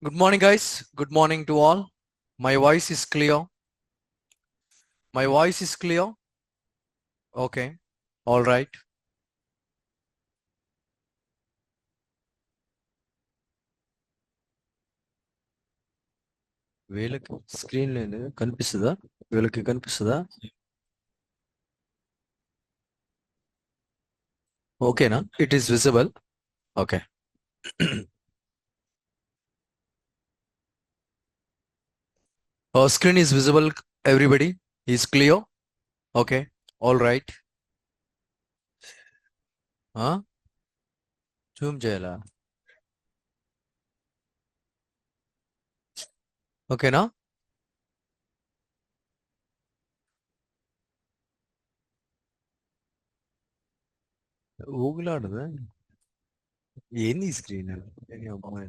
Good morning, guys. Good morning to all. My voice is clear. My voice is clear. Okay. All right. వీళ్ళకి screen లేదు కనిపిస్తుందా వీళ్ళకి కనిపిస్తుందా ఓకేనా it is visible okay screen is visible everybody is clear okay all right Zoom చేయాలా ఓకేనా ఊగులాడదా ఏంది screen అమ్మాయి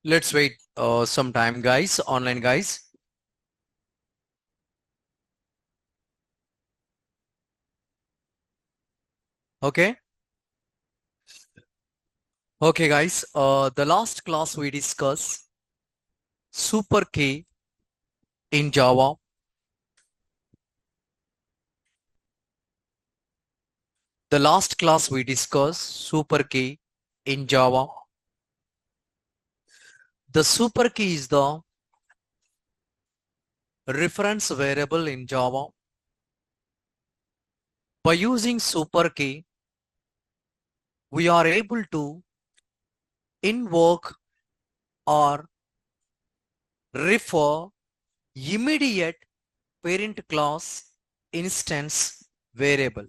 let's wait some time, guys, online guys. Okay. Okay, guys. The last class we discussed super key in Java. The last class we discussed super key in Java. The super key is the reference variable in Java. By using super key, we are able to invoke or refer immediate parent class instance variable.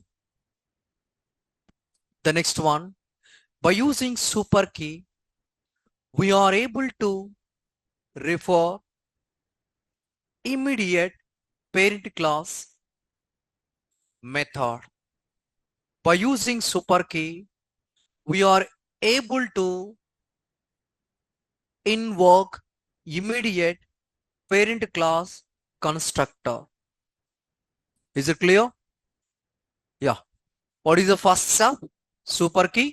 The next one, by using super key, we are able to refer immediate parent class method. By using super key, we are able to invoke immediate parent class constructor. Is it clear? Yeah. What is the first step? Super key.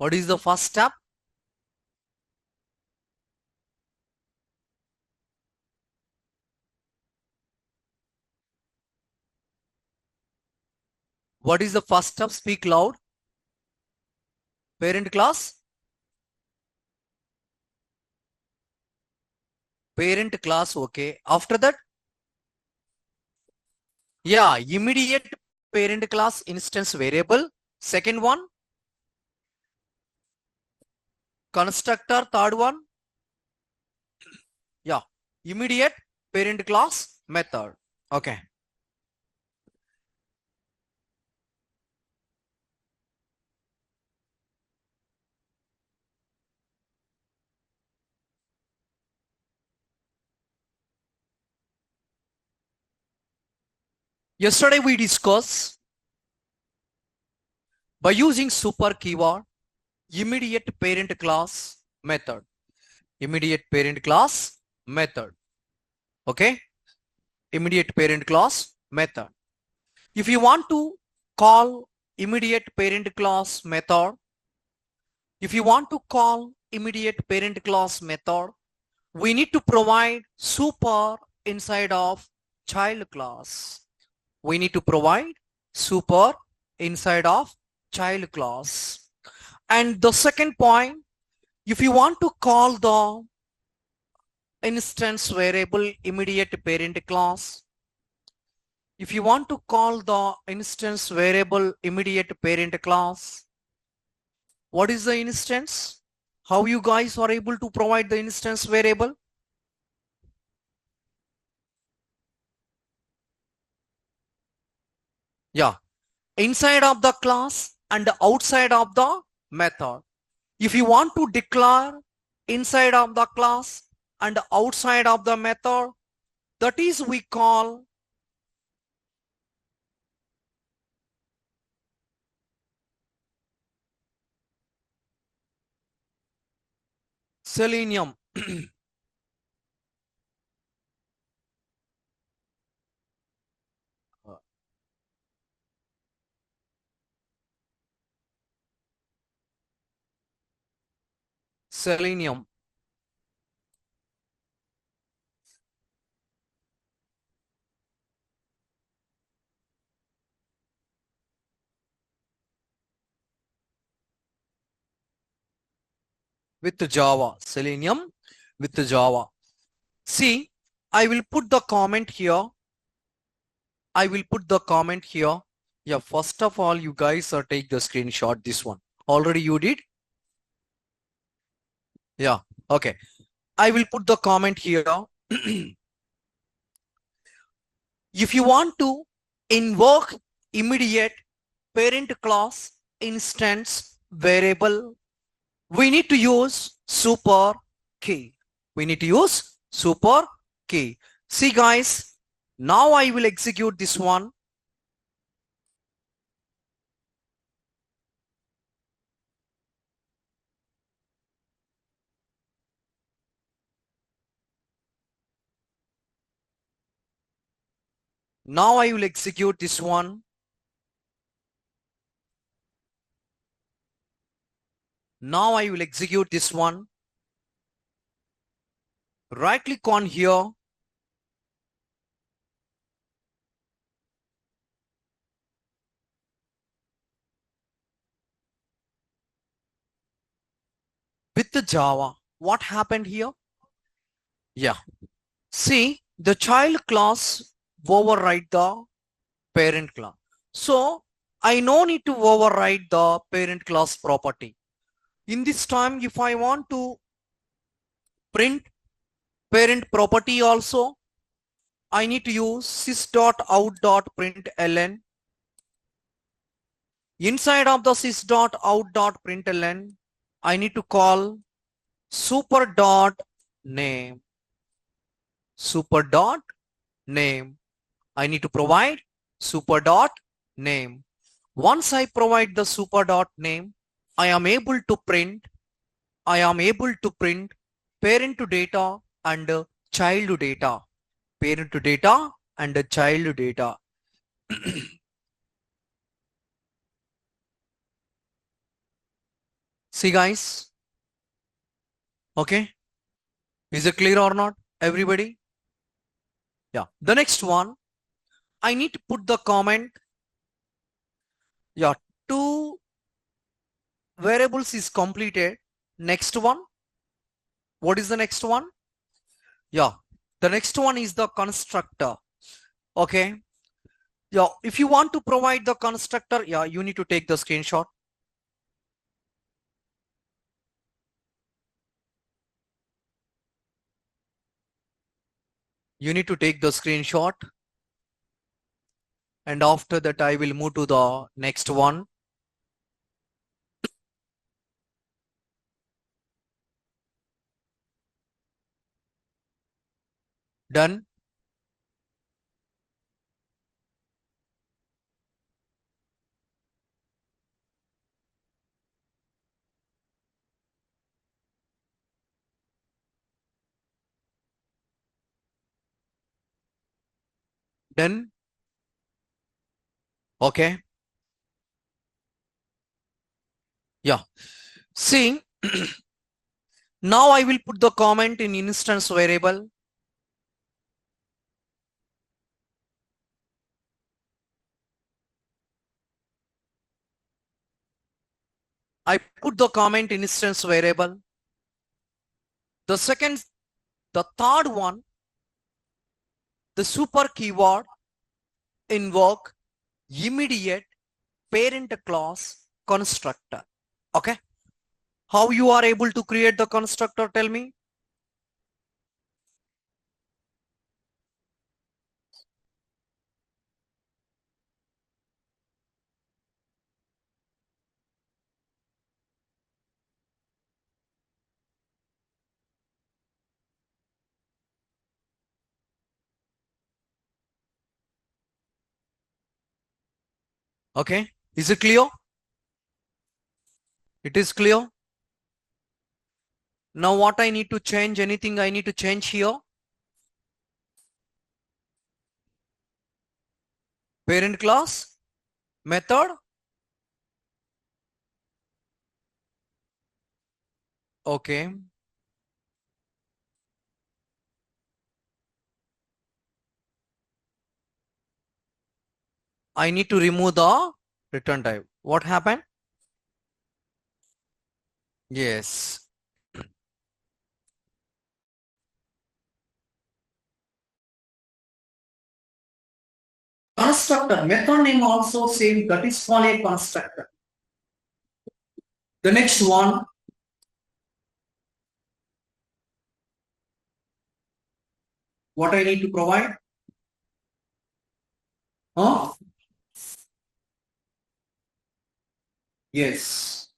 What is the first step? What is the first step? Speak loud. Parent class. Parent class. Okay. After that, yeah, immediate parent class instance variable. Second one, constructor. Third one, yeah, immediate parent class method. Okay. Yesterday we discussed by using super keyword immediate parent class method. Immediate parent class method. Okay. Immediate parent class method. If you want to call immediate parent class method, we need to provide super inside of child class. We need to provide super inside of child class. And the second point, if you want to call the instance variable immediate parent class, if you want to call the instance variable immediate parent class, what is the instance? How you guys are able to provide the instance variable? Yeah, inside of the class and outside of the method. If you want to declare inside of the class and outside of the method. That is we call Selenium. Selenium. With Java. Selenium with Java. See, I will put the comment here. I will put the comment here. Yeah, first of all, you guys take the screenshot, this one. Already you did? Yeah, okay. I will put the comment here. If you want to invoke immediate parent class instance variable, we need to use super key. We need to use super key. See guys, now I will execute this one. Now I will execute this one. Now I will execute this one. Right click on here. With the Java, what happened here? Yeah. See, the child class override the parent class. So I no need to override the parent class property. In this time, if I want to print parent property also, I need to use sys.out.println. Inside of the sys.out.println, I need to call super.name. Super.name. I need to provide super.name. Once I provide the super.name, I am able to print parent to data and child data. Parent to data and child data. See guys, okay, is it clear or not, everybody? Yeah, the next one, I need to put the comment. Yeah, two variables is completed. Next one, what is the next one? Yeah, the next one is the constructor. Okay, yeah, if you want to provide the constructor, yeah, you need to take the screenshot. You need to take the screenshot, and after that I will move to the next one. Done. Done. Okay, yeah, see, now I will put the comment in instance variable. I put the comment in instance variable. The second, the third one, the super keyword invoke immediate parent class constructor. Okay, how you are able to create the constructor, tell me? Okay, is it clear? It is clear. Now what I need to change? Anything I need to change here? Parent class method. Okay, I need to remove the return type. What happened? Yes. Constructor method name also same, that is called a constructor. The next one, what I need to provide? Huh? Yes.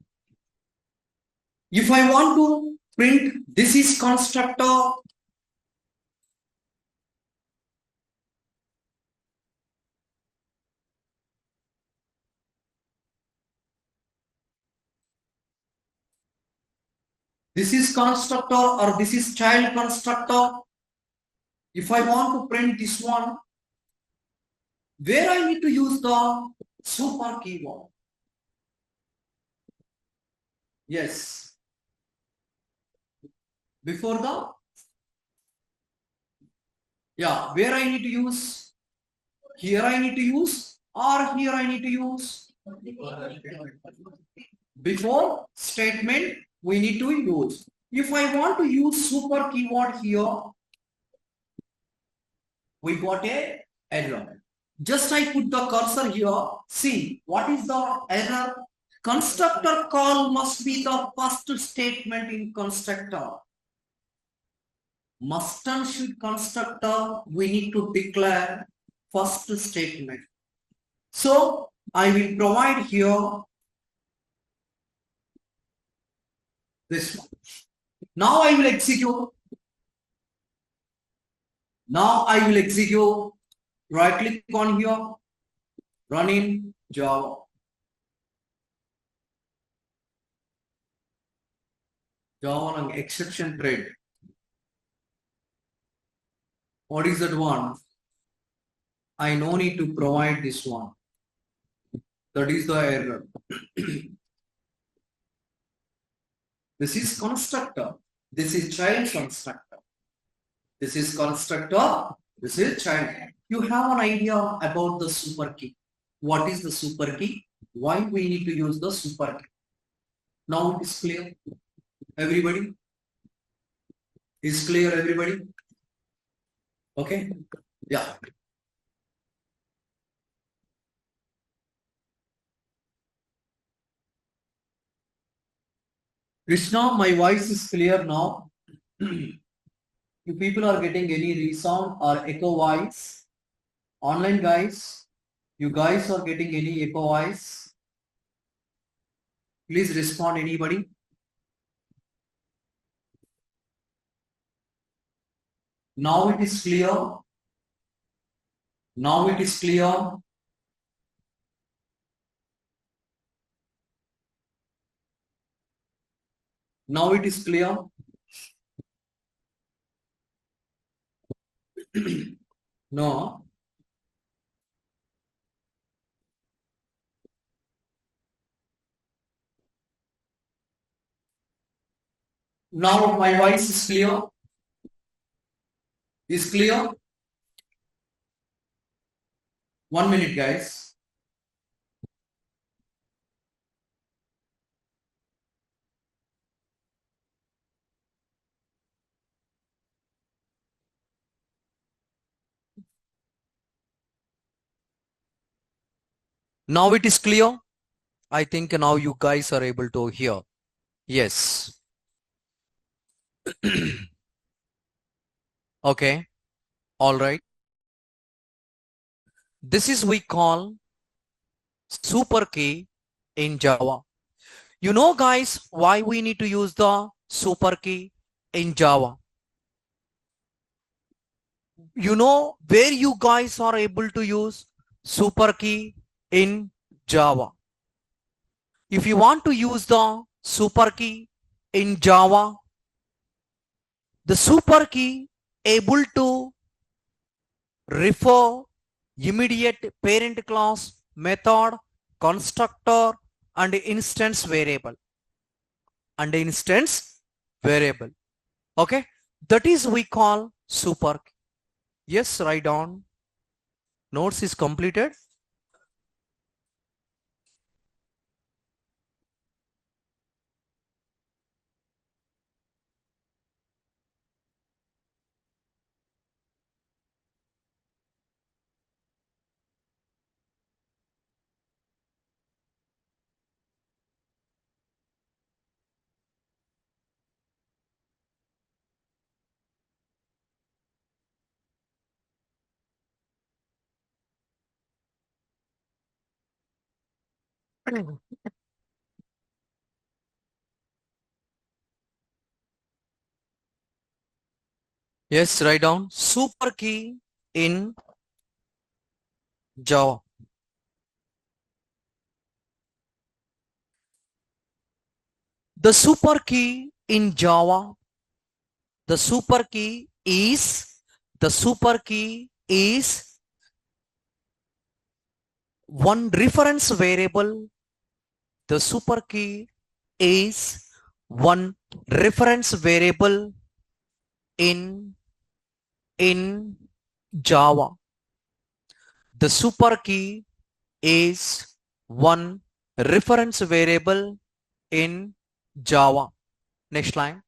If I want to print this is constructor, this is constructor or this is child constructor. If I want to print this one, where I need to use the super keyword. Yes. Before the, yeah, where I need to use, here I need to use, or here I need to use. Before statement we need to use. If I want to use super keyword here, we got a error. Just I put the cursor here. See, what is the error? Constructor call must be the first statement in constructor. Must and should constructor, we need to declare first statement. So I will provide here this one. Now I will execute. Now I will execute. Right click on here. Run in Java. Java exception thread. What is that one? I no need to provide this one. That is the error. This is constructor. This is child constructor. This is constructor. This is child. You have an idea about the super key. What is the super key? Why we need to use the super key? Now it is clear. Everybody? Is clear, everybody? Okay? Yeah. Krishna, my voice is clear now. You people are getting any resound or echo voice? Online guys, you guys are getting any echo voice? Please respond, anybody. Now it is clear. Now it is clear. Now it is clear. No. Now my voice is clear. Is clear? 1 minute, guys. Now it is clear. I think now you guys are able to hear. Yes. Okay. All right. This is we call super key in Java. You know, guys, why we need to use the super key in Java? You know where you guys are able to use super key in Java. If you want to use the super key in Java, the super key able to refer immediate parent class, method, constructor, and instance variable. Okay, that is we call super key. Yes, write down. Notes is completed. Yes, write down super key in Java. The super key in Java, the super key is one reference variable. The super key is one reference variable in Java. The super key is one reference variable in Java. Next line.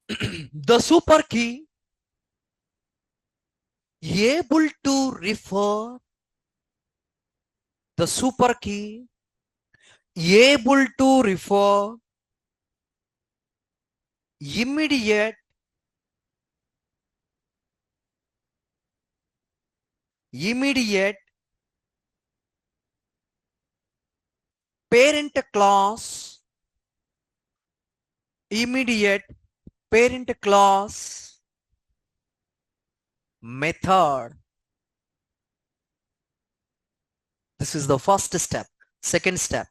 The super key able to refer the super key able to refer immediate parent class immediate parent class method. This is the first step. Second step,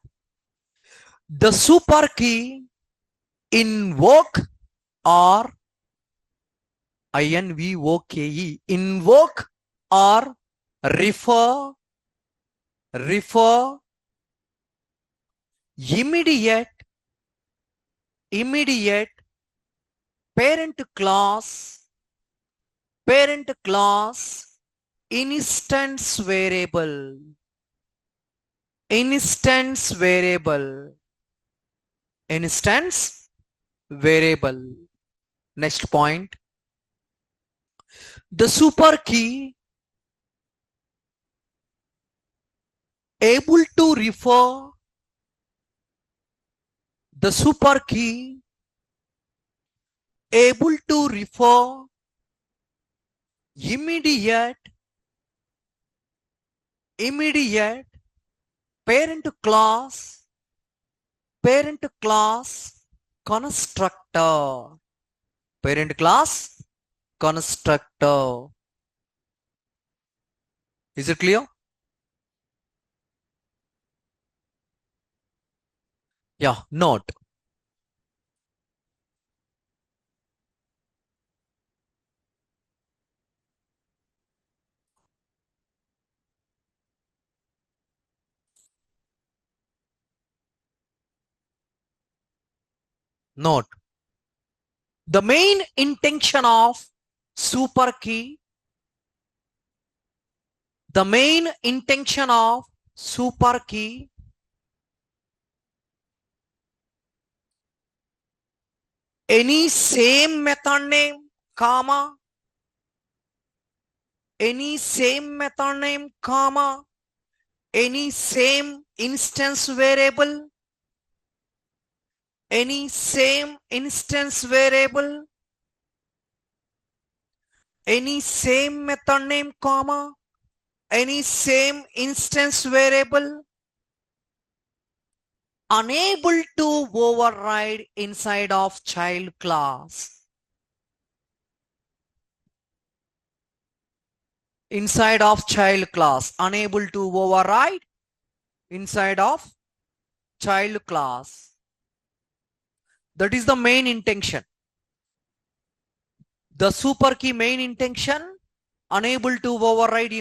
the super key invoke or invoke or refer immediate parent class instance variable instance variable. Next point, the super key able to refer the super key able to refer immediate parent class constructor parent class constructor. Is it clear? Yeah, note. Note. The main intention of super key, the main intention of super key any same method name, comma, any same method name, comma, any same instance variable, any same instance variable, any same method name, comma, any same instance variable, unable to override inside of child class. inside of child class, unable to override inside of child class. That is the main intention. The super key main intention, unable to override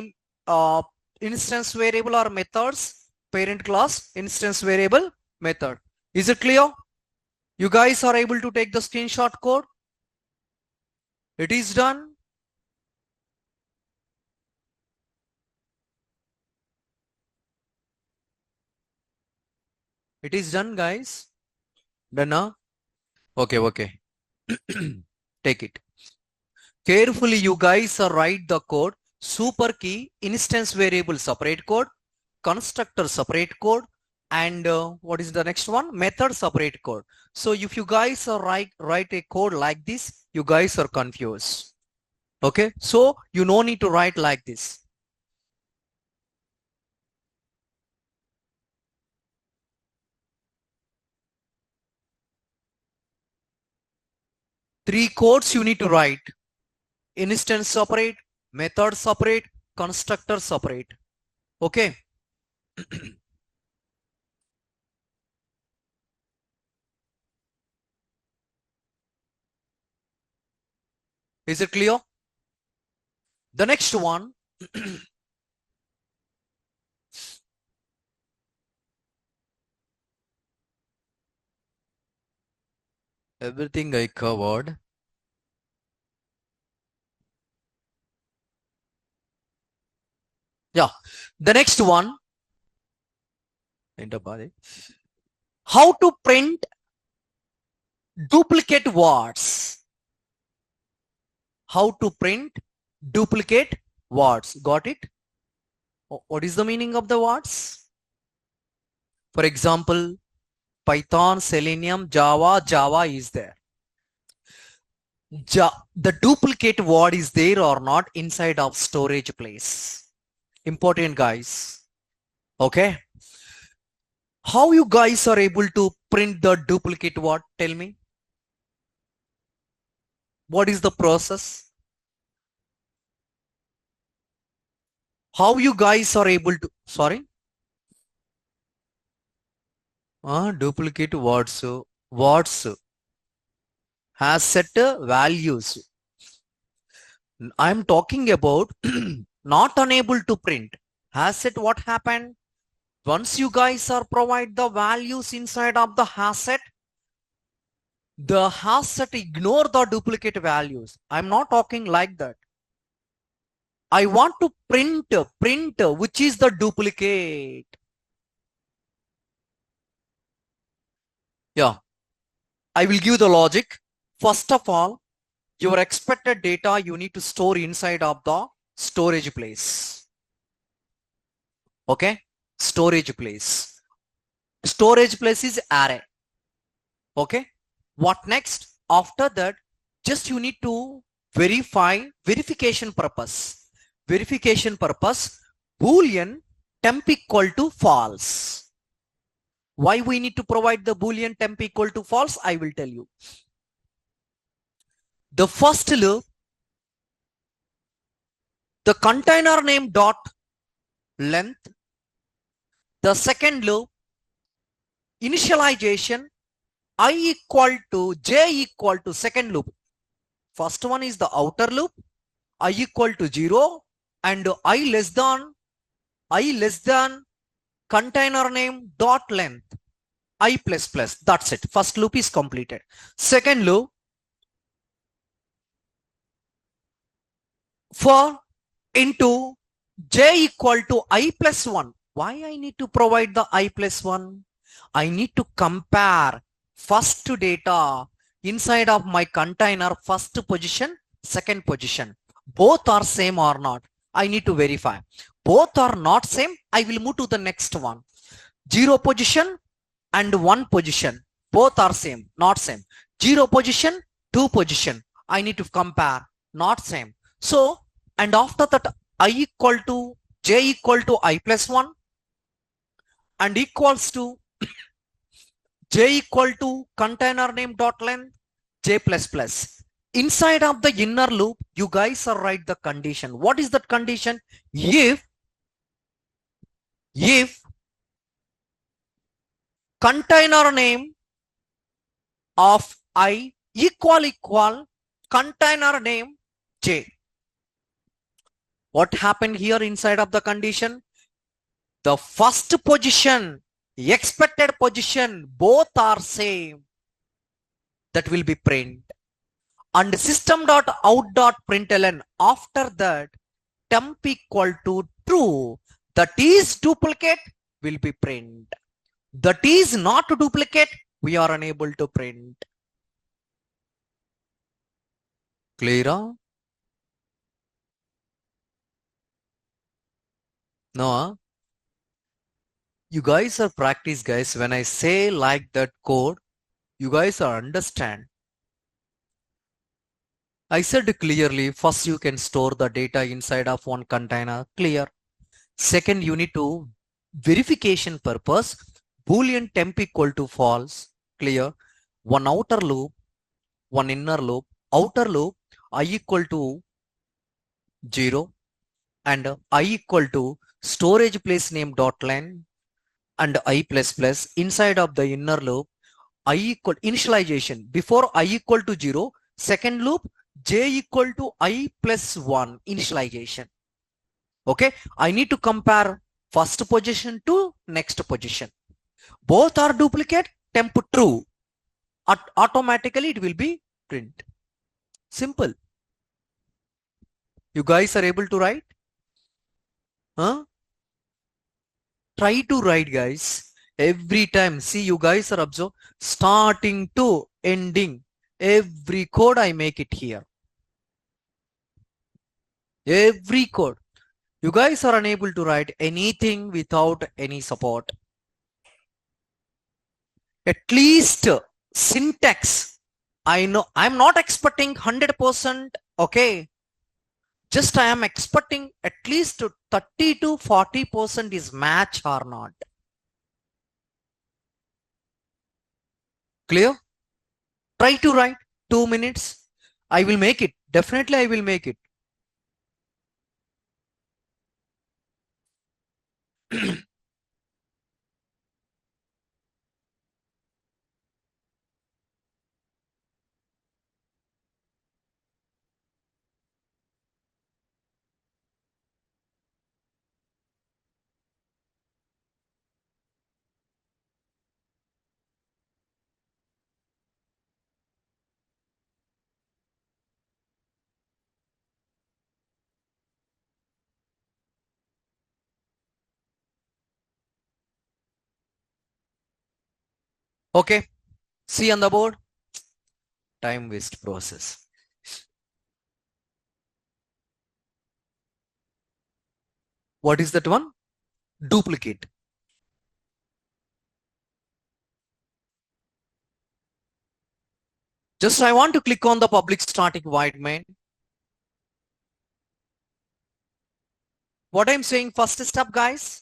instance variable or methods, parent class, instance variable, method. Is it clear? You guys are able to take the screenshot code? It is done. It is done, guys. Done now? Okay, okay. Take it. Carefully, you guys write the code. Super key, instance variable separate code, constructor separate code, and what is the next one? Method separate code. So if you guys write a code like this, you guys are confused. Okay, so you no need to write like this. Three codes you need to write. Instance separate, method separate, constructor separate. Okay. Is it clear? The next one. Everything I covered. Yeah. The next one. How to print duplicate words. How to print duplicate words. Got it? What is the meaning of the words? For example, Python, Selenium, Java is there. The duplicate word is there or not inside of storage place. Important, guys. Okay. How you guys are able to print the duplicate word? Tell me. What is the process? How you guys are able to, sorry? Duplicate words has set values. I'm talking about not unable to print. Has set what happened? Once you guys are provide the values inside of the has set ignore the duplicate values. I'm not talking like that. I want to print which is the duplicate. Yeah, I will give the logic. First of all, your expected data you need to store inside of the storage place. Okay, storage place. Storage place is array. Okay, what next? After that, just you need to verification purpose. Boolean temp equal to false. Why we need to provide the Boolean temp equal to false? I will tell you. The first loop, the container name dot length. The second loop, initialization, I equal to j equal to second loop. First one is the outer loop, I equal to 0 and I less than container name dot length I plus plus. That's it. First loop is completed. Second loop, for into j equal to I plus 1. Why I need to provide the I plus 1? I need to compare first data inside of my container, first position, second position. Both are same or not. I need to verify. Both are not same. I will move to the next one. 0 position and 1 position. Both are same, not same. 0 position, 2 position. I need to compare, not same. So, and after that, I equal to j equal to I plus 1 and equals to j equal to container name dot length j plus plus. Inside of the inner loop, you guys are write the condition. What is that condition? If container name of I equal container name J. What happened here inside of the condition? The first position, expected position, both are same. That will be print. And system.out.println, after that, temp equal to true. That is duplicate will be print. That is not duplicate, we are unable to print. Clear? No? You guys are practice, guys. When I say like that code, you guys are understand. I said clearly, first you can store the data inside of one container, clear. Second, you need to verification purpose, boolean temp equal to false, clear. One outer loop, one inner loop, outer loop, I equal to 0 and I equal to storage place name dot line and I plus plus. Inside of the inner loop, I equal initialization before I equal to 0, second loop j equal to I plus 1 initialization. Okay, I need to compare first position to next position. Both are duplicate, temp true. Automatically it will be print. Simple. You guys are able to write? Huh? Try to write, guys. Every time. See, you guys are observe starting to ending. Every code I make it here. Every code. You guys are unable to write anything without any support. At least syntax. I know I'm not expecting 100%. Okay. Just I am expecting at least 30 to 40% is match or not. Clear? Try to write 2 minutes. I will make it. Definitely I will make it. Okay. See on the board. Time waste process. What is that one? Duplicate. Just I want to click on the public static void main. What I'm saying, first step, guys.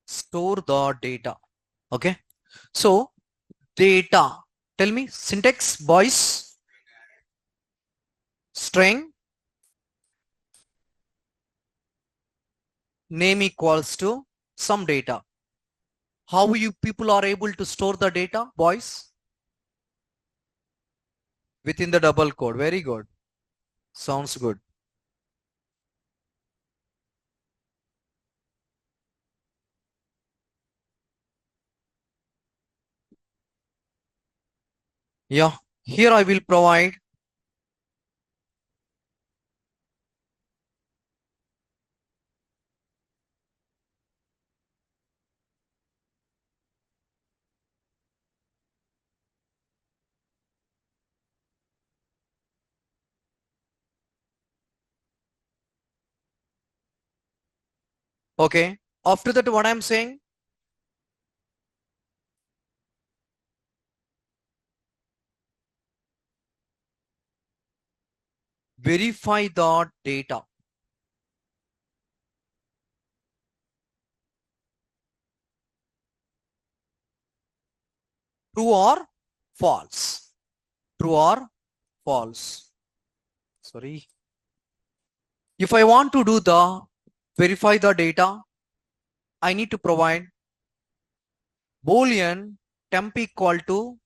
Store the data. Okay. So data. Tell me syntax, boys. String name equals to some data. How you people are able to store the data, boys? Within the double code. Very good. Sounds good. Yeah. Here I will provide okay. After that, what I'm saying, verify the data. True or false? True or false? Sorry. If I want to do the verify the data, I need to provide Boolean temp equal to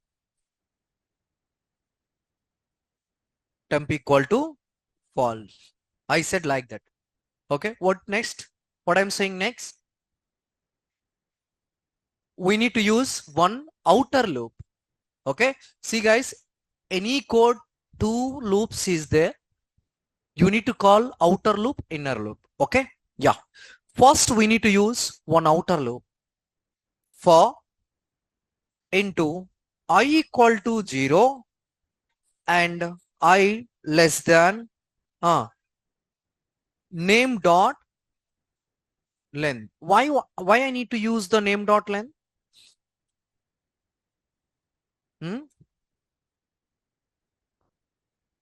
false. I said like that. Okay. What next? What I'm saying next? We need to use one outer loop. Okay. See guys, any code, two loops is there. You need to call outer loop, inner loop. Okay. Yeah. First, we need to use one outer loop for into I equal to 0 and I less than name dot length. Why I need to use the name dot length?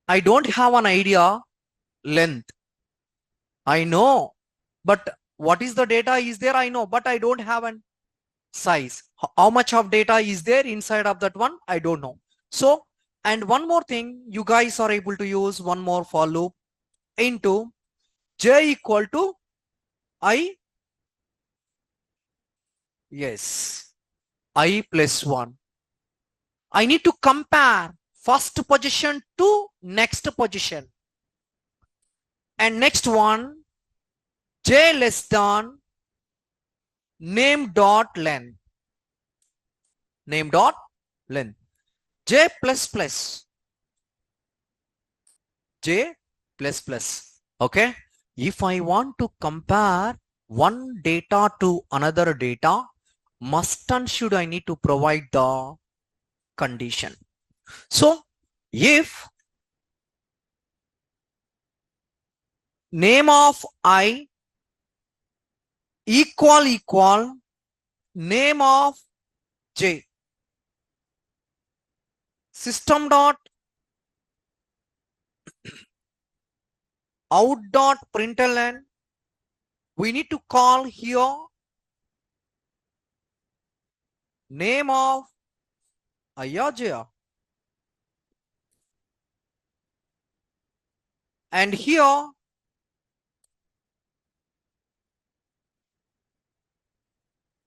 I don't have an idea length. I know, but what is the data is there? I know, but I don't have an size. How much of data is there inside of that one? I don't know. So, and one more thing, you guys are able to use one more for loop into j equal to I. Yes, I plus 1. I need to compare first position to next position. And next one, j less than name dot length. Name dot length. J plus plus. J plus plus. Okay. If I want to compare one data to another data, must and should I need to provide the condition. So if name of I equal name of j, system dot out dot println, we need to call here name of Ayajaya, and here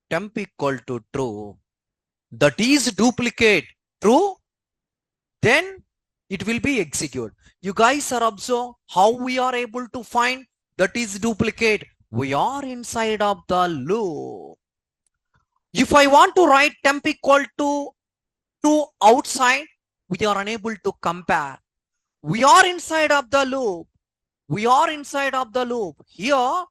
temp equal to true. That is duplicate. True, then it will be executed. You guys are observe how we are able to find that is duplicate. We are inside of the loop. If I want to write temp equal to outside, we are unable to compare. We are inside of the loop. We are inside of the loop. Here,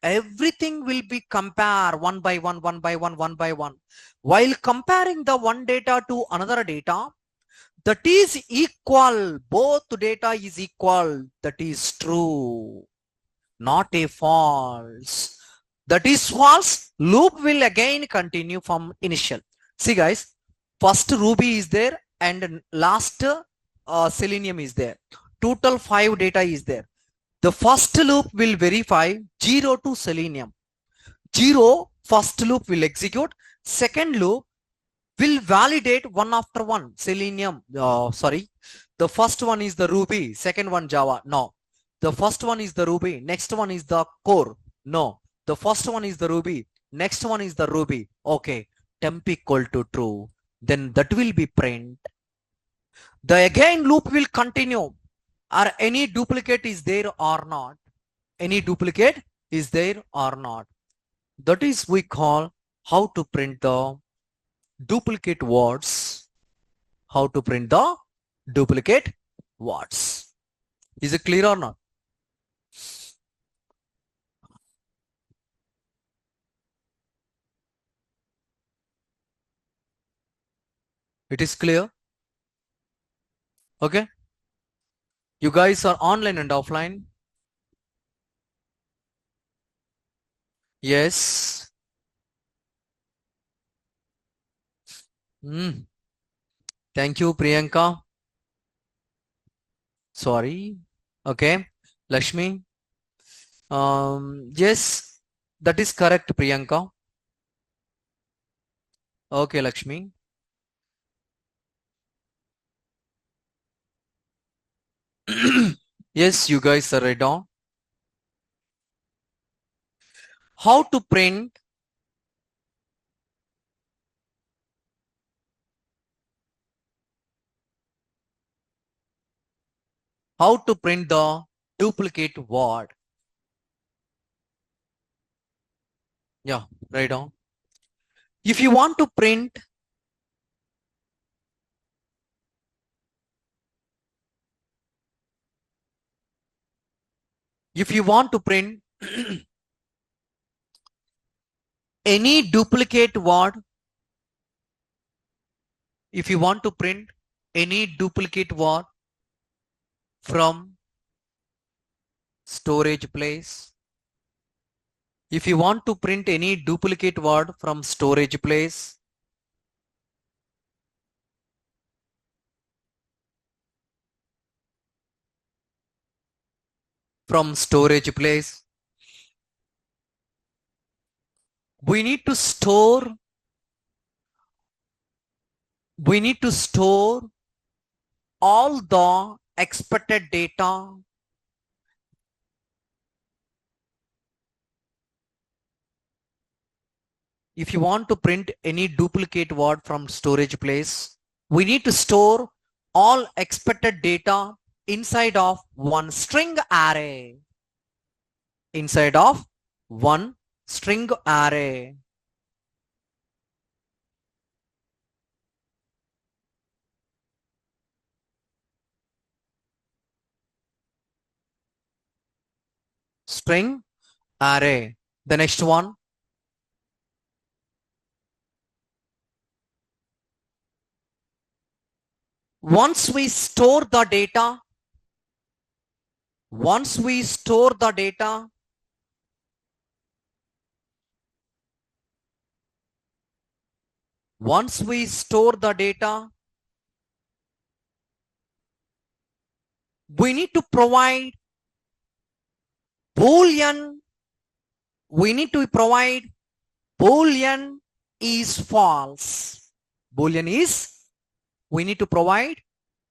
everything will be compared one by one, one by one, one by one. While comparing the one data to another data, that is equal. Both data is equal. That is true, not a false. That is false. Loop will again continue from initial. See guys, first Ruby is there and last Selenium is there. Total 5 data is there. The first loop will verify 0 to Selenium. 0 first loop will execute. Second loop will validate one after one. Selenium, the first one is the Ruby, second one Java. No. The first one is the Ruby, next one is the core. No. The first one is the Ruby, next one is the Ruby. Okay. Temp equal to true. Then that will be print. The again loop will continue. Are any duplicate is there or not? Any duplicate is there or not? That is we call how to print the duplicate words. How to print the duplicate words. Is it clear or not? It is clear. Okay. You guys are online and offline. Yes. Thank you, Priyanka. Sorry. Okay, Lakshmi. Yes, that is correct, Priyanka. Okay, Lakshmi. Yes, you guys are right on. How to print? How to print the duplicate word? Yeah, right on. If you want to print, if you want to print any duplicate word, if you want to print any duplicate word from storage place, if you want to print any duplicate word from storage place, from storage place, we need to store, we need to store all the expected data. If you want to print any duplicate word from storage place, we need to store all expected data inside of one string array. Inside of one string array. String array. The next one. Once we store the data, once we store the data, once we store the data, we need to provide Boolean. We need to provide Boolean is false. Boolean is, we need to provide,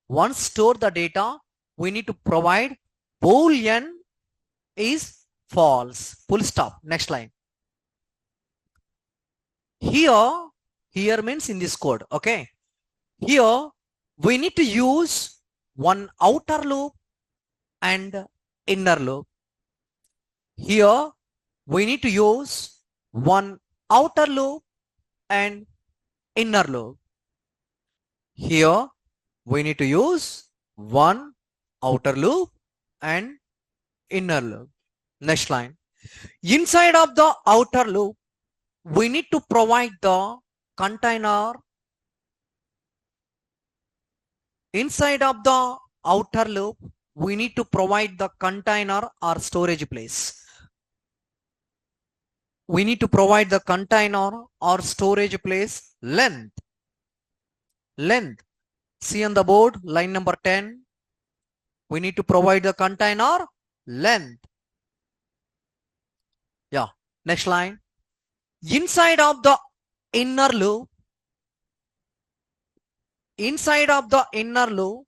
once store the data, we need to provide Boolean is false. Full stop. Next line. Here means in this code. Okay. Here we need to use one outer loop and inner loop. Here we need to use one outer loop and inner loop. Here we need to use one outer loop and inner loop. Next line. Inside of the outer loop, we need to provide the container. Inside of the outer loop, we need to provide the container or storage place. We need to provide the container or storage place length. Length. See on the board, line number 10. We need to provide the container length. Yeah. Next line. Inside of the inner loop, inside of the inner loop,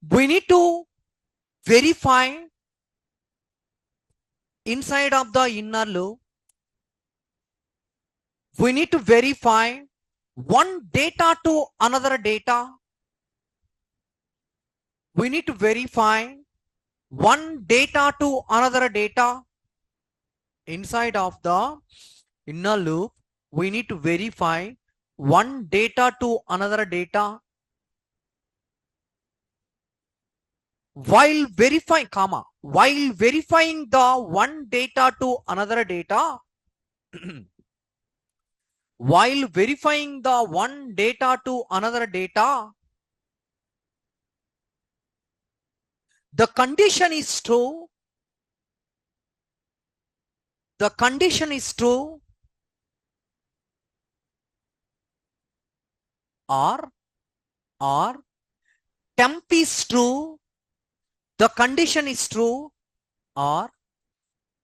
we need to verify inside of the inner loop, we need to verify one data to another data. We need to verify one data to another data. Inside of the inner loop, we need to verify one data to another data. While verifying, while verifying the one data to another data, while verifying the one data to another data, the condition is true. The condition is true or or temp is true, the condition is true, or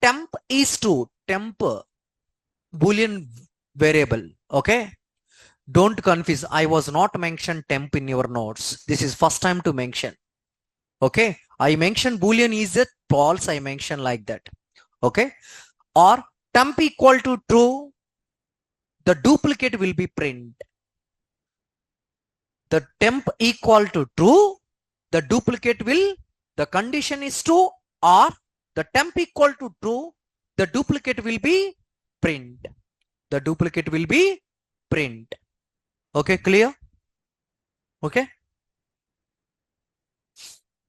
temp is true, temp boolean variable. Okay, don't confuse. I was not mentioned temp in your notes. This is first time to mention. Okay, I mentioned boolean is it false, I mentioned like that. Okay, or temp equal to true, the duplicate will be print. The temp equal to true, the duplicate will, the condition is true, or the temp equal to true, the duplicate will be print. The duplicate will be print. Okay, clear? Okay.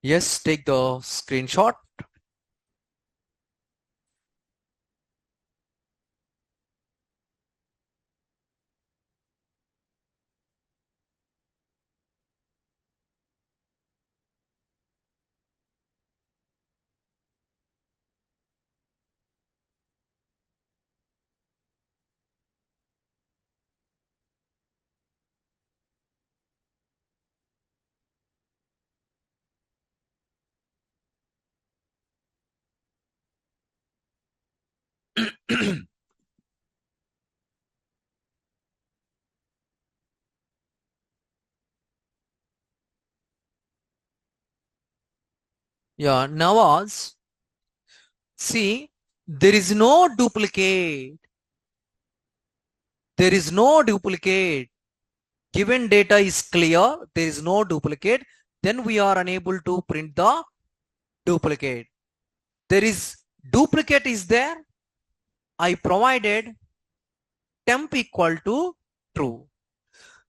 Yes, take the screenshot. Yeah, Nawaz, see, there is no duplicate. There is no duplicate. Given data is clear, there is no duplicate, then we are unable to print the duplicate. There is duplicate is there. I provided temp equal to true.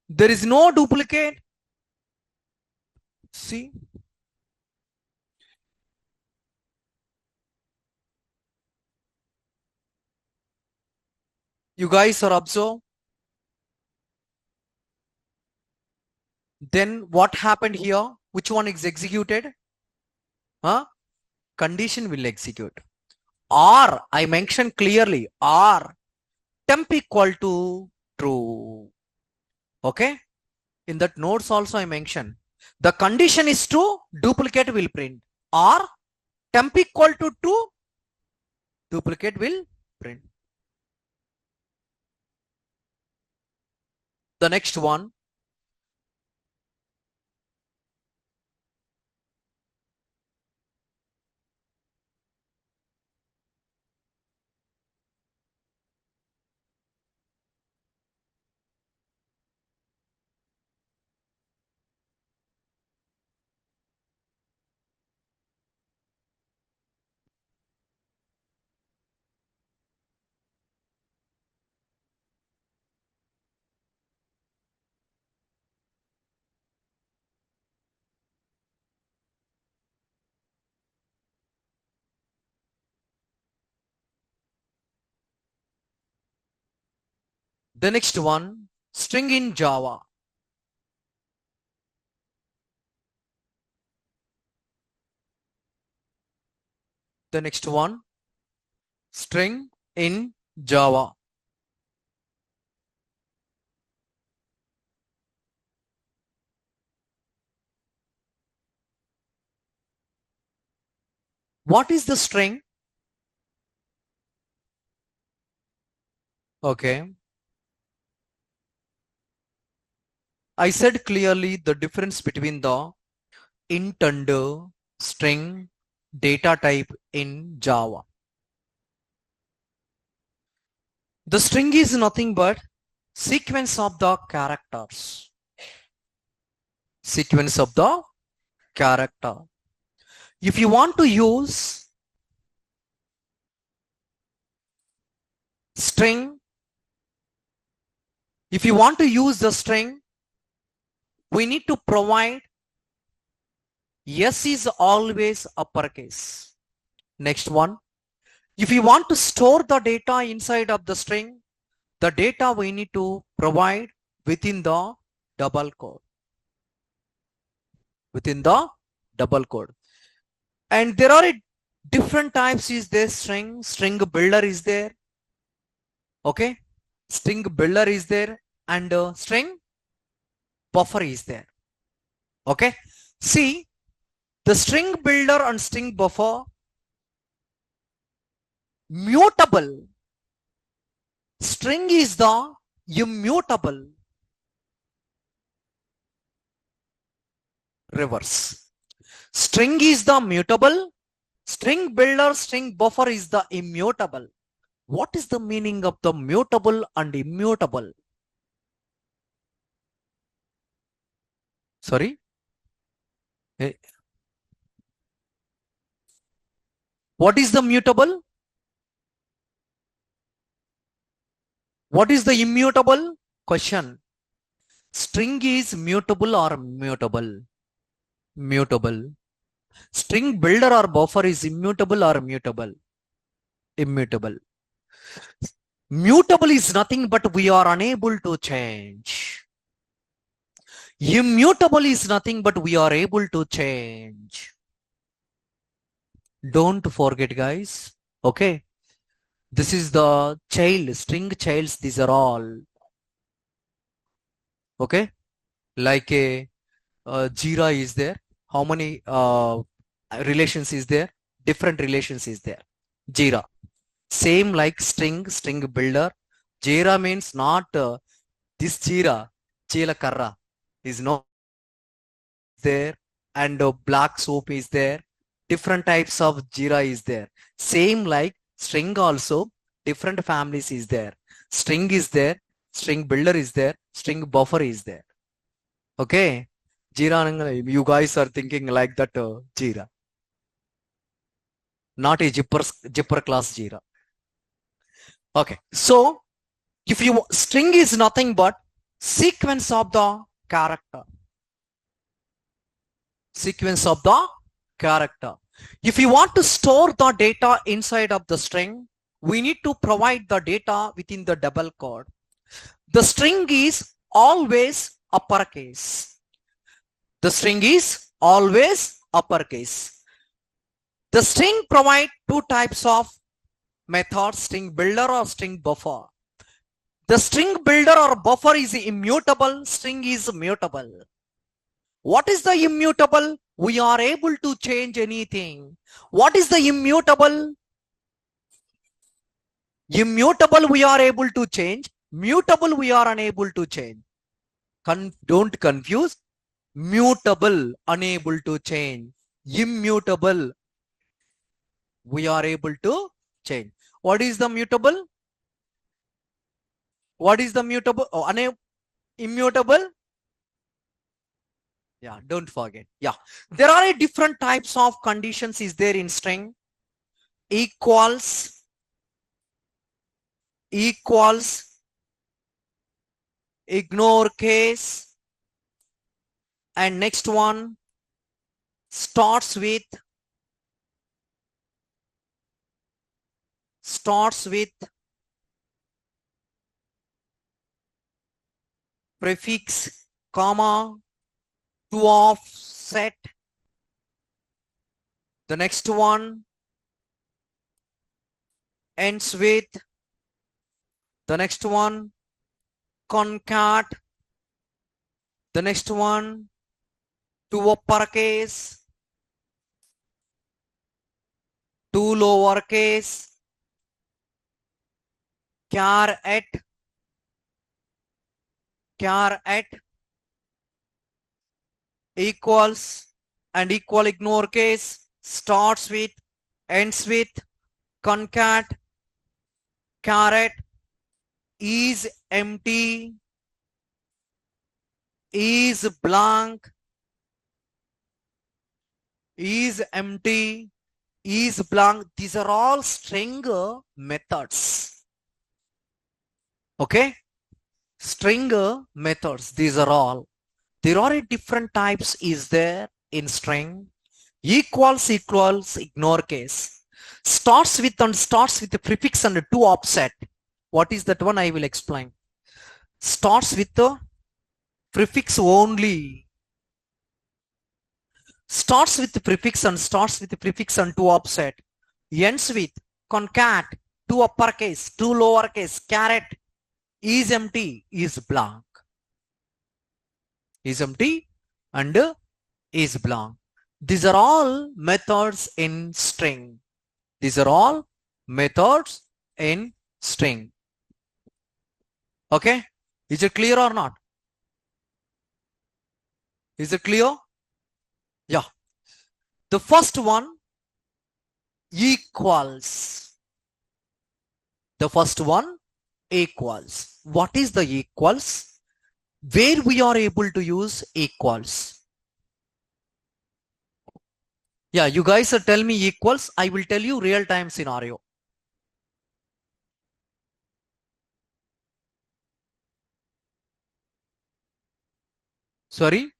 There is no duplicate. See, you guys are observed. Then what happened here? Which one is executed? Huh? Condition will execute. Or I mentioned clearly, or temp equal to true. Okay. In that notes also I mentioned. The condition is true, duplicate will print. Or temp equal to true, duplicate will print. The next one. The next one, string in Java. The next one, string in Java. What is the string? Okay. I said clearly the difference between the int and string data type in Java. The string is nothing but sequence of the characters. Sequence of the character. If you want to use string, if you want to use the string, we need to provide S is always uppercase. Next one. If you want to store the data inside of the string, the data we need to provide within the double quote. Within the double quote. And there are different types is there. String builder is there. Okay. String builder is there and string buffer is there. Okay. See, the string builder and string buffer mutable. String is the immutable. Reverse. String is the mutable. String builder, string buffer is the immutable. What is the meaning of the mutable and immutable? Sorry? Eh, what is the mutable? What is the immutable? Question. String is mutable or mutable? Mutable. String builder or buffer is immutable or mutable? Immutable. Mutable is nothing but we are unable to change. Immutable is nothing but we are able to change. Don't forget, guys. Okay. This is the child, string childs. These are all. Okay. Like a Jira is there. How many relations is there? Different relations is there. Jira. Same like string builder. Jira means not this Jira. Jila Karra is not there, and black soap is there. Different types of Jira is there. Same like string also, different families is there. String is there, string builder is there, string buffer is there. Okay. Jira, you guys are thinking like that Jira. Not a zipper class Jira. Okay. So if you string is nothing but sequence of the character. Sequence of the character. If you want to store the data inside of the string, we need to provide the data within the double quote. The string is always uppercase. The string is always uppercase. The string provide two types of methods, string builder or string buffer. The string builder or buffer is immutable, string is mutable. What is the immutable? We are able to change anything. What is the immutable? Immutable we are able to change. Mutable we are unable to change. Don't confuse. Mutable, unable to change. Immutable, we are able to change. What is the mutable? What is the mutable? Oh, immutable? Yeah, don't forget. Yeah, there are different types of conditions is there in string. Equals, ignore case, and next one starts with prefix, comma, to offset. The next one ends with, the next one concat, the next one to uppercase, to lowercase, char at, equals, and equal ignore case, starts with, ends with, concat, caret, is empty, is blank, is empty, is blank. These are all string methods. Okay. String methods. These are all. There are different types is there in string. Equals, ignore case. Starts with the prefix and to offset. What is that one? I will explain. Starts with the prefix only. Starts with the prefix and to offset. Ends with concat, to uppercase, to lowercase, caret, is empty, is blank. Is empty and is belong. These are all methods in string. These are all methods in string. Okay. Is it clear or not? Is it clear? Yeah. The first one, equals. The first one, equals. What is the equals? Where we are able to use equals? Yeah, you guys tell me equals. I will tell you real time scenario. Sorry.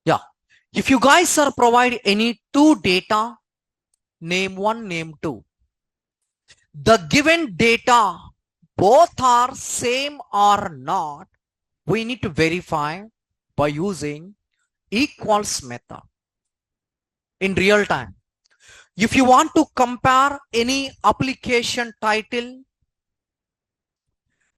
Yeah. If you guys are provide any two data, name one, name two. The given data, both are same or not, we need to verify by using equals method in real time. If you want to compare any application title,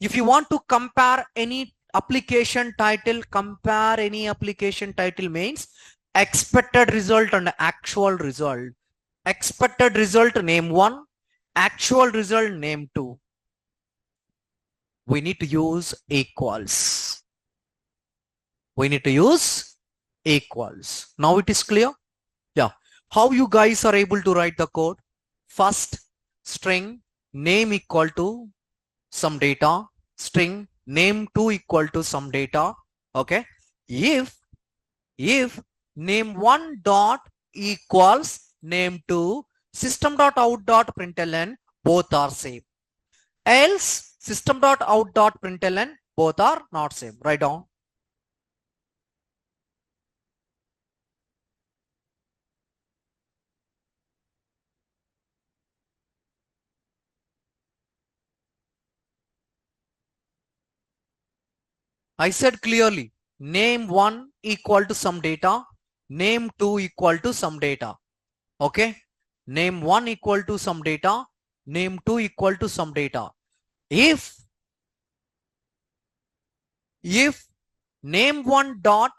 if you want to compare any application title, compare any application title means expected result and actual result. Expected result name one, actual result name two. We need to use equals. We need to use equals. Now it is clear? Yeah. How you guys are able to write the code? First string name equal to some data, string name 2 equal to some data. Okay. If name 1 dot equals name 2, system dot out dot println both are same. Else system dot out dot println both are not same. Write down. I said clearly, name 1 equal to some data, name 2 equal to some data. Okay. Name 1 equal to some data, name 2 equal to some data. If name 1 dot,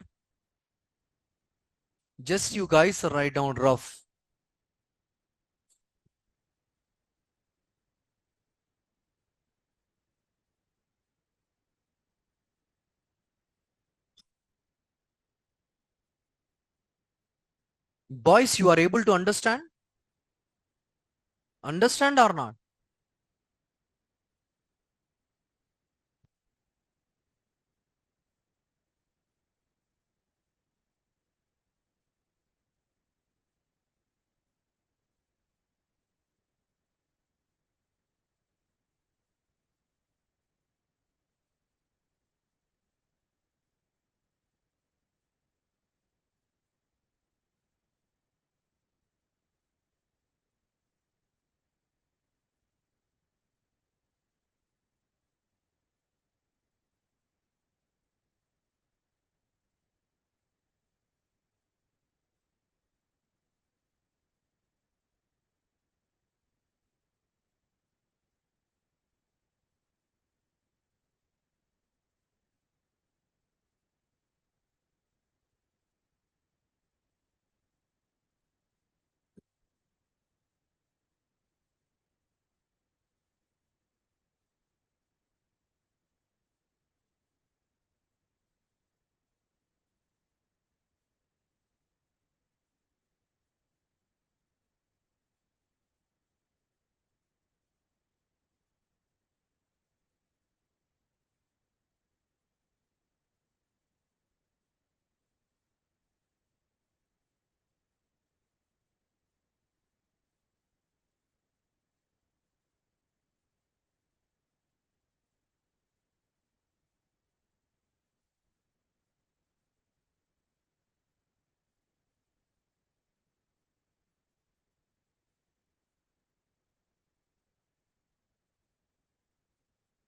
just you guys write down rough. Boys, you are able to understand? Understand or not?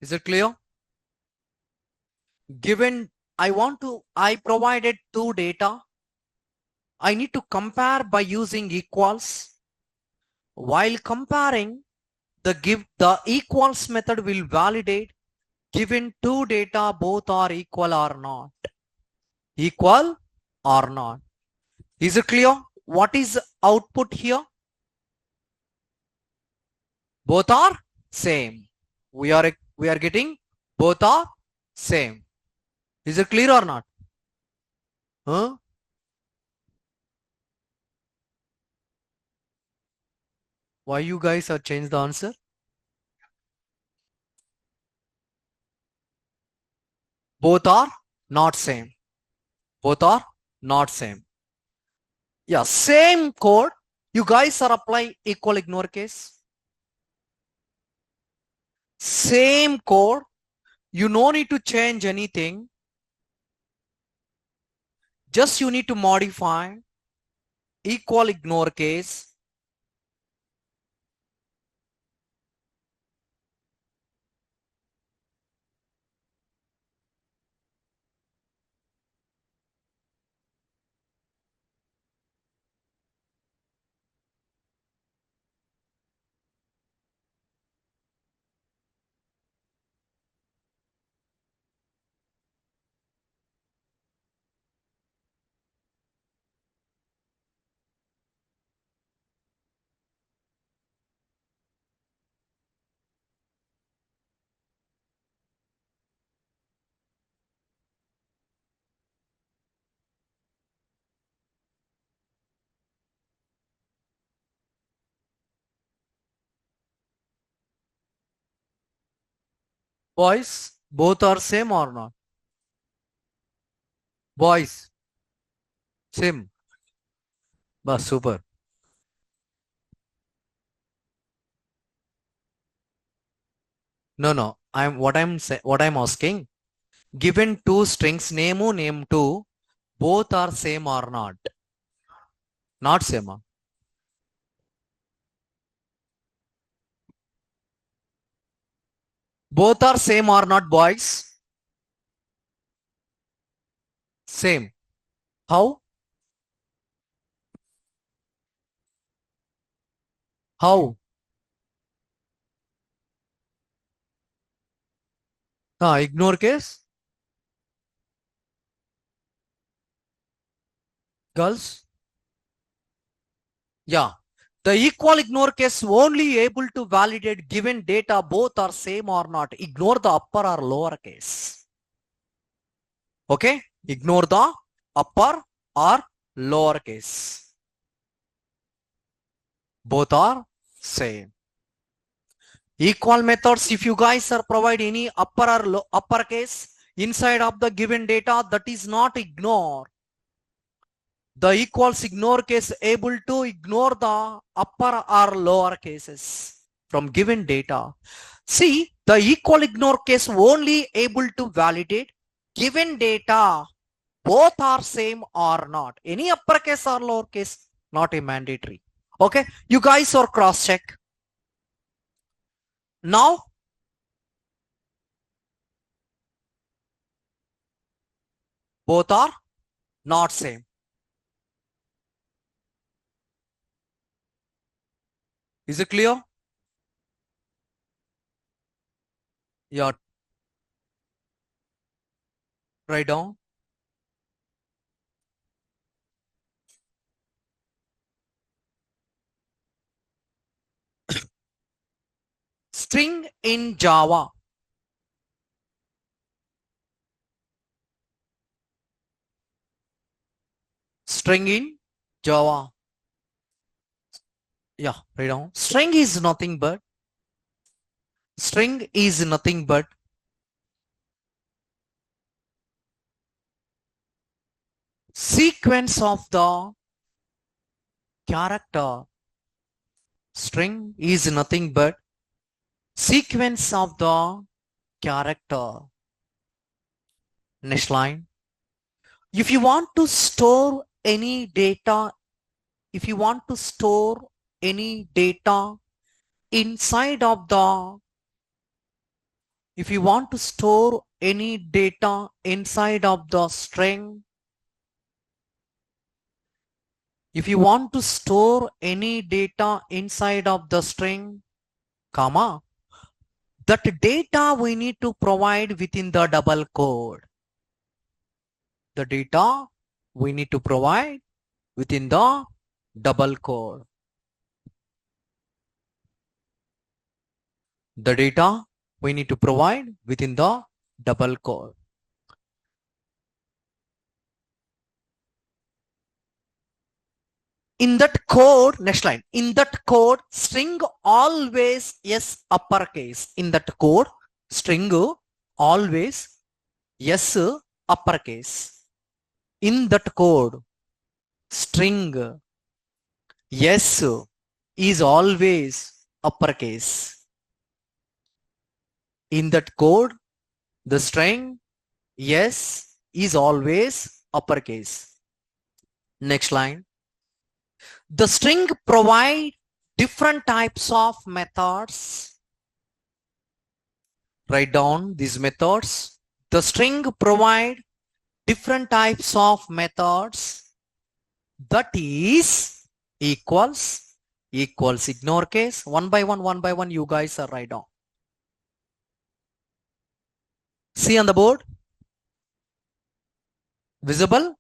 Is it clear? Given I provided two data. I need to compare by using equals. While comparing, the equals method will validate given two data both are equal or not. Equal or not. Is it clear? What is output here? Both are same. We are getting both are same. Is it clear or not? Huh? Why you guys have changed the answer? Both are not same. Both are not same. Yeah, same code. You guys are applying equal ignore case. Same code. You no need to change anything. Just you need to modify equal ignore case. Boys, both are same or not? Boys, same. But super. No, no. What I'm asking. Given two strings, name name two, both are same or not? Not same. Both are same or not, boys? Same. How? How? Ignore case? Girls? Yeah. The equal ignore case only able to validate given data both are same or not. Ignore the upper or lower case. Okay? Ignore the upper or lower case. Both are same. Equal methods, if you guys are provide any upper or upper case inside of the given data, that is not ignore. The equals ignore case able to ignore the upper or lower cases from given data. See, the equal ignore case only able to validate given data both are same or not. Any uppercase or lowercase, not a mandatory. Okay, you guys are cross check. Now, both are not same. Is it clear? Yeah, write down. String in Java. String in Java. Yeah, write down. String is nothing but sequence of the character. String is nothing but sequence of the character. Next line. If you want to store any data, inside of the, if you want to store any data inside of the string, if you want to store any data inside of the string, comma, that data we need to provide within the double quote. The data we need to provide within the double quote. The data we need to provide within the double quote. In that code, next line, in that code, string always yes uppercase. In that code, string always yes uppercase. In that code, string yes is always uppercase. In that code, the string yes is always uppercase. Next line. The string provide different types of methods. Write down these methods. The string provide different types of methods. That is equals, ignore case. One by one, you guys are write down. See on the board? Visible?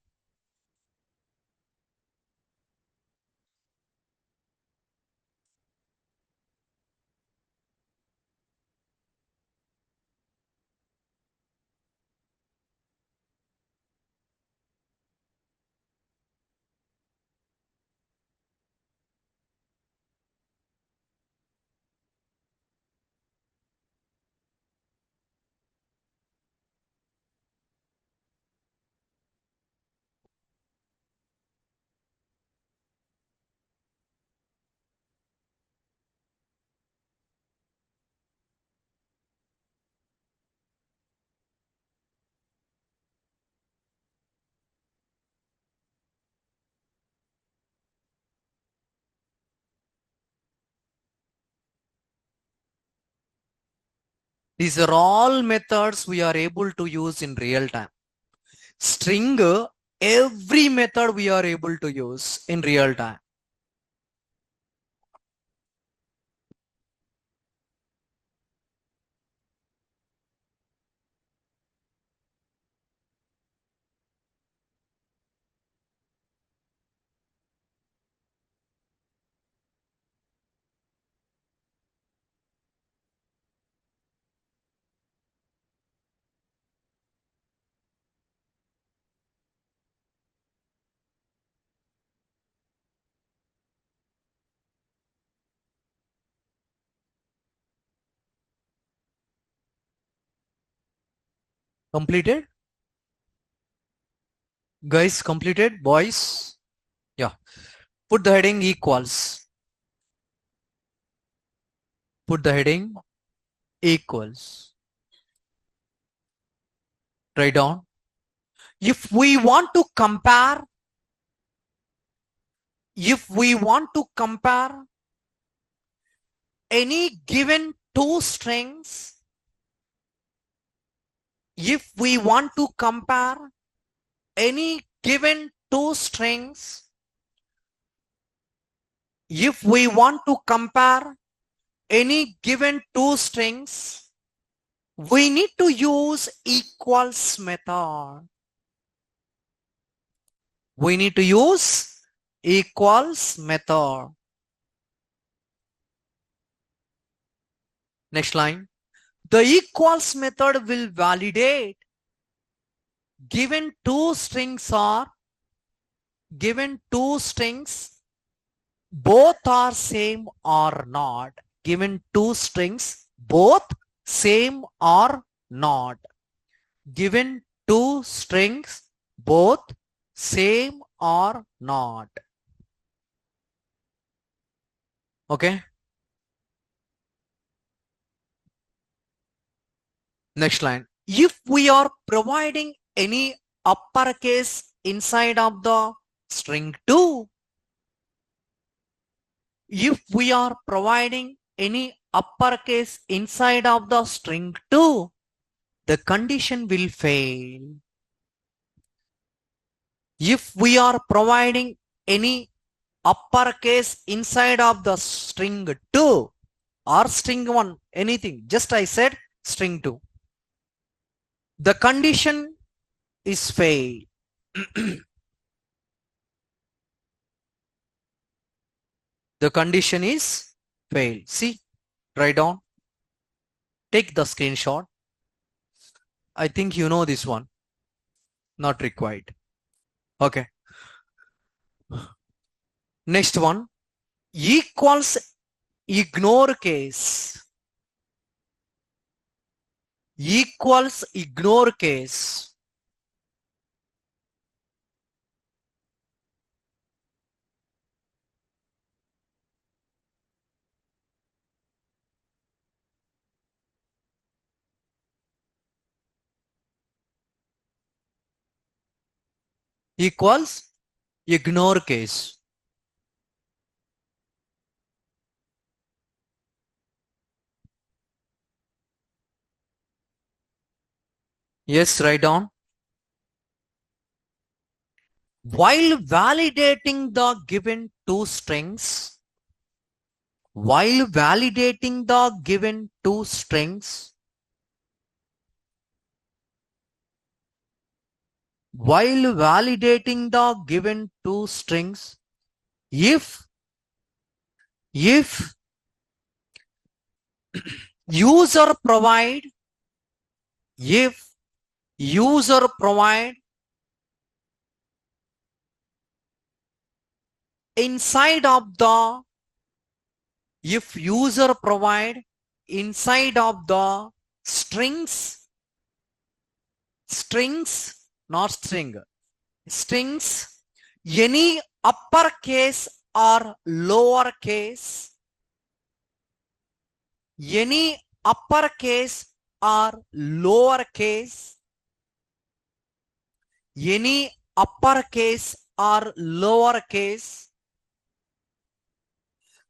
These are all methods we are able to use in real time. String, every method we are able to use in real time. Completed? Guys, completed? Boys? Yeah. Put the heading equals. Put the heading equals. Write down. If we want to compare any given two strings, if we want to compare any given two strings, if we want to compare any given two strings, we need to use equals method. We need to use equals method. Next line. The equals method will validate given two strings both are same or not. Given two strings both same or not. Given two strings both same or not. Okay. Next line. If we are providing any uppercase inside of the string 2, if we are providing any uppercase inside of the string 2, the condition will fail. If we are providing any uppercase inside of the string 2, or string 1, anything. Just I said string 2. The condition is fail. The condition is fail. See, write down. Take the screenshot. I think you know this one. Not required. Okay. Next one. Equals ignore case. Equals ignore case. Equals ignore case. Yes, write down. While validating the given two strings, while validating the given two strings, while validating the given two strings, if user provide, if user provide inside of the, if user provide inside of the strings, strings, not string, strings, any uppercase or lowercase, any uppercase or lowercase, any uppercase or lowercase,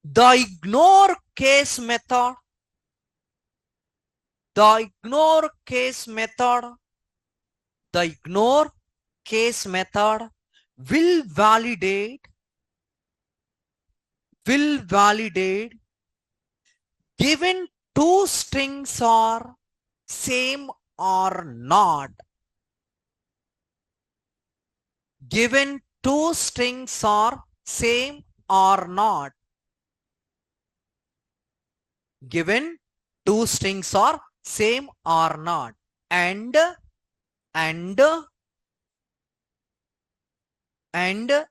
the ignore case method, the ignore case method, the ignore case method will validate given two strings are same or not. Given two strings are same or not. Given two strings are same or not. And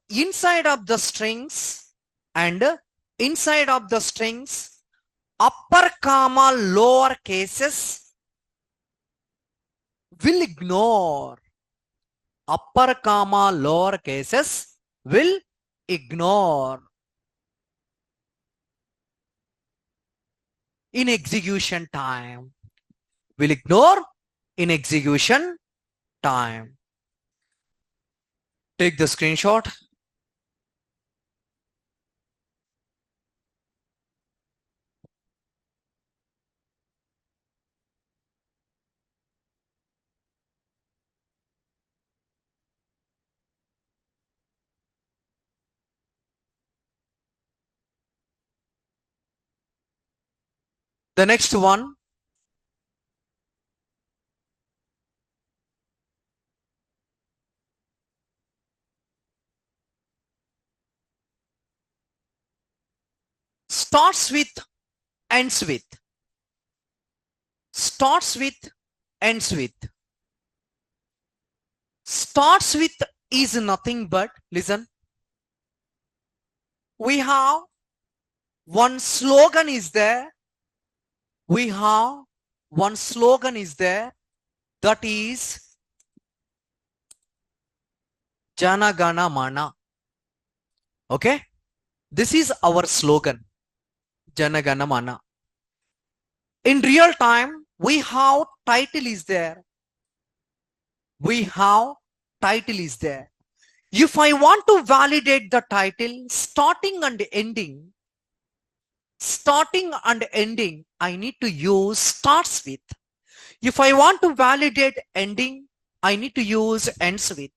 inside of the strings, upper comma lower cases will ignore. Upper comma lower cases will ignore. In execution time. Will ignore in execution time. Take the screenshot. The next one. Starts with, ends with. Starts with, ends with. Starts with is nothing but, listen, we have one slogan is there. We have one slogan is there, that is Jana Gana Mana. Okay, this is our slogan, Jana Gana Mana. In real time, we have title is there. We have title is there. If I want to validate the title, starting and ending, I need to use starts with. If I want to validate ending, I need to use ends with.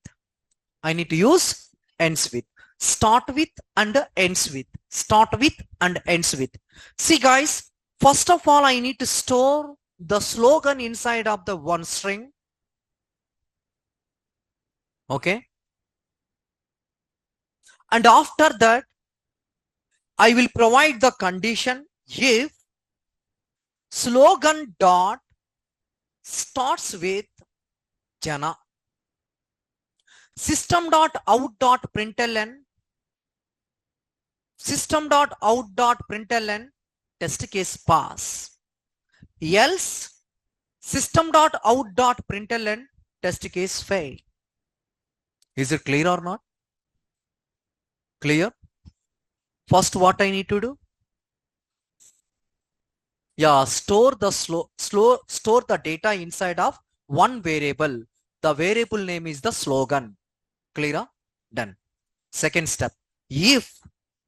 I need to use ends with. Start with and ends with. Start with and ends with. See guys, First of all, I need to store the slogan inside of the one string. Okay. And after that, I will provide the condition if slogan dot starts with Jana. System dot out dot println. System dot out dot println test case pass. Else system dot out dot println test case fail. Is it clear or not? Clear? First, what I need to do? Yeah, store the data inside of one variable. The variable name is the slogan. Clear? Done. Second step. If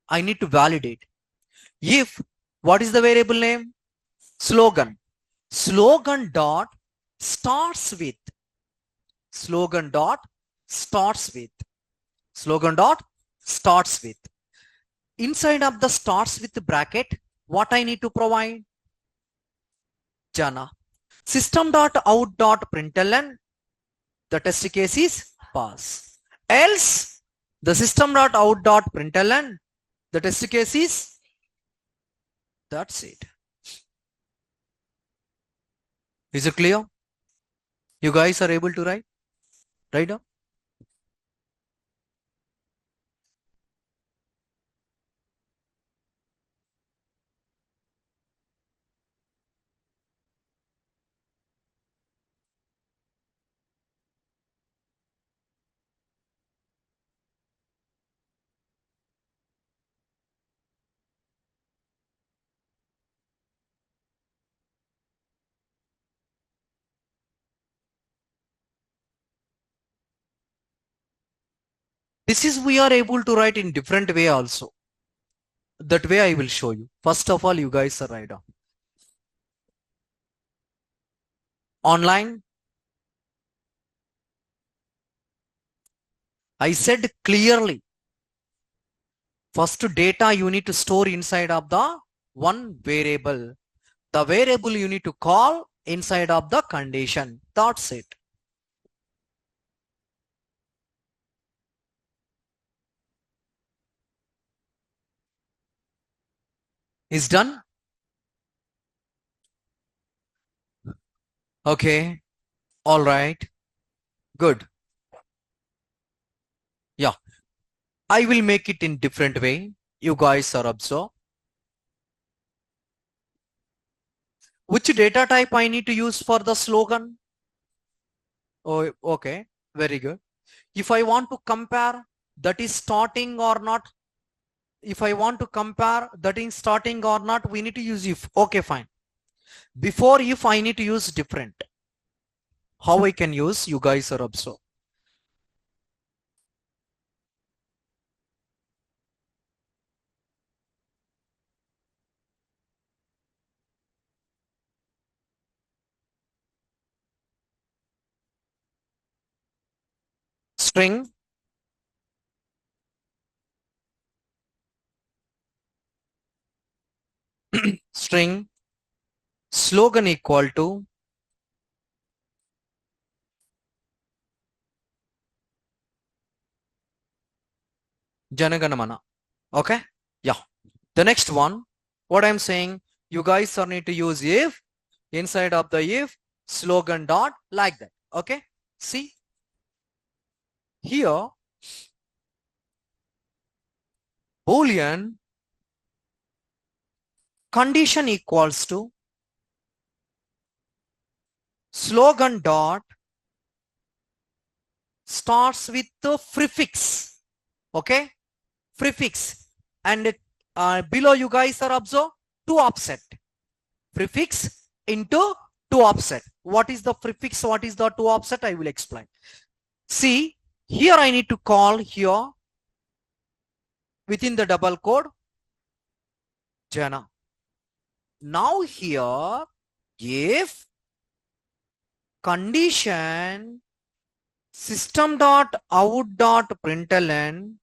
I need to validate. If what is the variable name? Slogan. Slogan dot starts with. Slogan dot starts with. Slogan dot starts with. Inside of the starts with bracket, what I need to provide? Jana. System dot out dot println, the test case is pass. Else the system dot out dot println, the test case is, that's it. Is it clear? You guys are able to write? Right now? This is we are able to write in different way also. That way I will show you. First of all, you guys are right on. Online. I said clearly. First data you need to store inside of the one variable. The variable you need to call inside of the condition. That's it. Is done? Okay. All right. Good. Yeah. I will make it in different way. You guys are observe. Which data type I need to use for the slogan? Oh, okay. Very good. If I want to compare that is starting or not, if I want to compare that is starting or not, we need to use if. Okay, fine. Before if I need to use different. How I can use, you guys are observe. String string slogan equal to Janaganamana. Okay. Yeah. The next one, what I'm saying, you guys are need to use if inside of the if slogan dot like that. Okay. See here, Boolean condition equals to slogan dot starts with the prefix. Okay. Prefix. And below you guys are observe to offset. Prefix into to offset. What is the prefix? What is the to offset? I will explain. See, here I need to call here within the double quote Jana. Now here, if condition system dot out dot println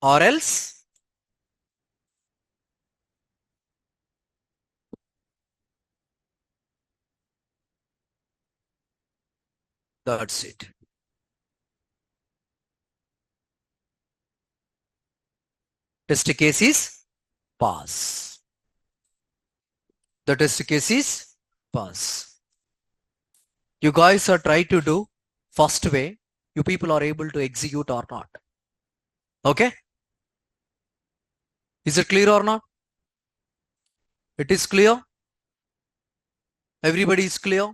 or else That's it. Test case is pass. The test case is pass. You guys are trying to do first way. You people are able to execute or not. Okay? Is it clear or not? It is clear? Everybody is clear?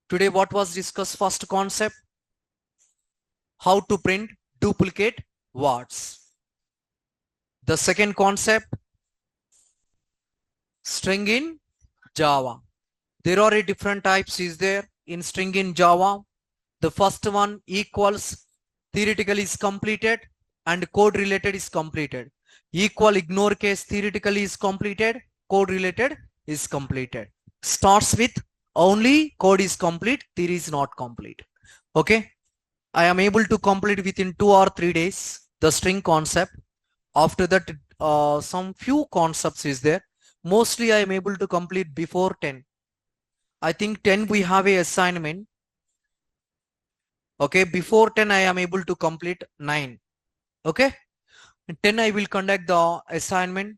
Today what was discussed? First concept, how to print duplicate words. The second concept, string in Java. There are different types is there in string in Java. The first one, equals, theoretically is completed and code related is completed. Equal ignore case theoretically is completed, code related is completed. Starts with only code is complete, theory is not complete. Okay, I am able to complete within 2 or 3 days the string concept. After that some few concepts is there. Mostly I am able to complete before 10. I think 10 we have a assignment. Okay, before 10 I am able to complete 9. Okay, 10 I will conduct the assignment.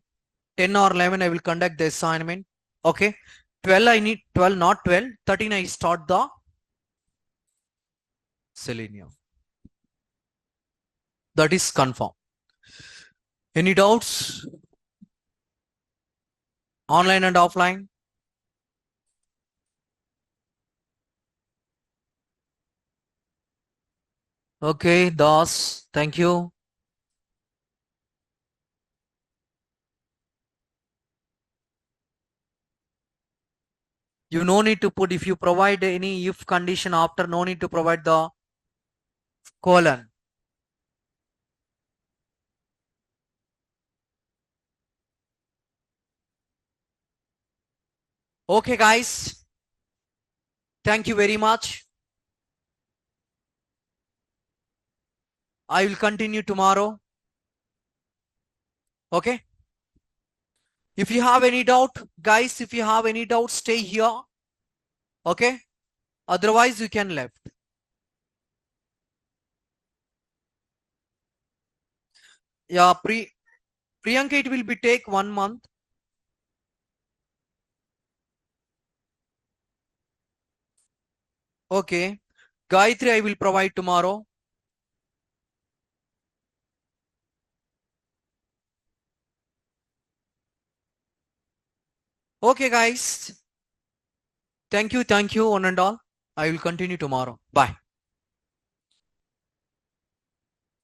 10 or 11 I will conduct the assignment. Okay, 12 I need 12, not 12, 13 I start the Selenium. That is confirmed. Any doubts? Online and offline? Okay, Das, thank you. You no need to put, if you provide any if condition after, no need to provide the colon. Okay guys, thank you very much. I will continue tomorrow. Okay, if you have any doubt, guys, if you have any doubt, stay here. Okay, otherwise you can left. Yeah, Priyanka, it will be take 1 month. Okay, Gayatri I will provide tomorrow. Okay guys, thank you one and all. I will continue tomorrow. Bye.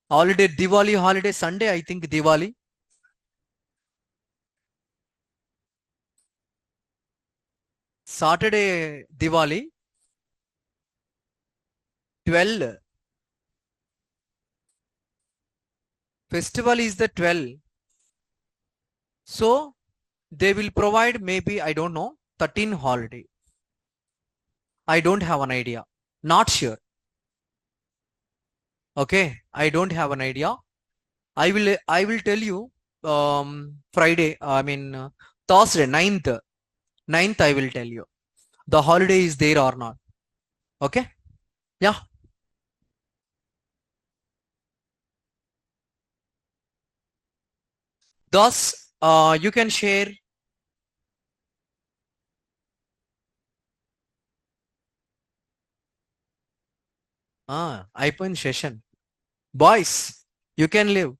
Holiday, Diwali holiday, Sunday I think Diwali. Saturday Diwali. 12. Festival is the 12. So they will provide maybe, I don't know, 13 holiday. I don't have an idea. Not sure. Okay, I don't have an idea. I will tell you Friday, I mean Thursday, 9th. 9th I will tell you. The holiday is there or not. Okay? Yeah. Thus, you can share. IPhone session. Boys, you can leave.